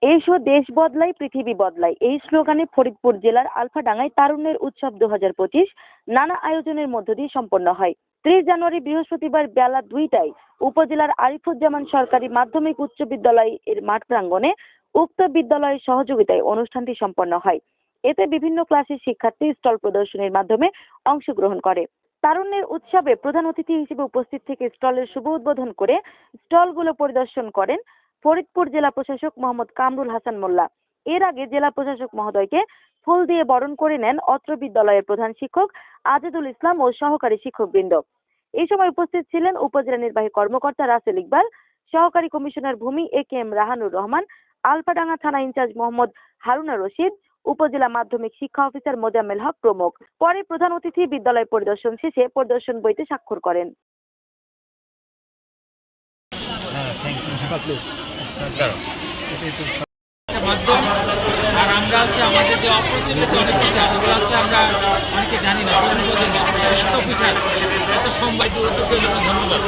এসো দেশ বদলাই পৃথিবী বদলাই এই স্লোগানে ফরিদপুর জেলার আলফাডাঙ্গায় তারুণ্যের উৎসব 2025 নানা আয়োজনের মধ্য দিয়ে সম্পন্ন হয়। 30 জানুয়ারি বৃহস্পতিবার বেলা 2টায় উপজেলার আরিফুজ্জামান সরকারি মাধ্যমিক উচ্চ বিদ্যালয় এর মাঠ প্রাঙ্গণে উক্ত বিদ্যালয়ের সহযোগিতায় অনুষ্ঠানটি সম্পন্ন হয়। এতে বিভিন্ন ক্লাসের শিক্ষার্থী স্টল প্রদর্শনীর মাধ্যমে অংশগ্রহণ করে। তারুণ্যের উৎসবে প্রধান অতিথি হিসেবে উপস্থিত থেকে স্টলের শুভ উদ্বোধন করে স্টলগুলো পরিদর্শন করেন ফরিদপুর জেলা প্রশাসক মোহাম্মদ কামরুল হাসান মোল্লা। এর আগে জেলা প্রশাসক মহোদয়কে ফুল দিয়ে বরণ করে নেন অত্র বিদ্যালয়ের প্রধান শিক্ষক আজিজুল ইসলাম ও সহকারী শিক্ষকবৃন্দ। এই সময় উপস্থিত ছিলেন উপজেলা নির্বাহী কর্মকর্তা রাসেল ইকবাল, সহকারী কমিশনার ভূমি AK রাহানুর রহমান, আলফাডাঙ্গা থানা ইনচার্জ মোহাম্মদ হারুনা রশিদ, উপজেলা মাধ্যমিক শিক্ষা অফিসার মোজাম্মেল হক প্রমুখ। পরে প্রধান অতিথি বিদ্যালয় পরিদর্শন শেষে পরিদর্শন বইতে স্বাক্ষর করেন। মাধ্যম আর আমরা আমাদের যে অপ্রচলিত অনেক পিঠা যেগুলো আমরা অনেকে জানি না, এত পিঠা এত সম্বাদ উদ্যোগের জন্য ধন্যবাদ।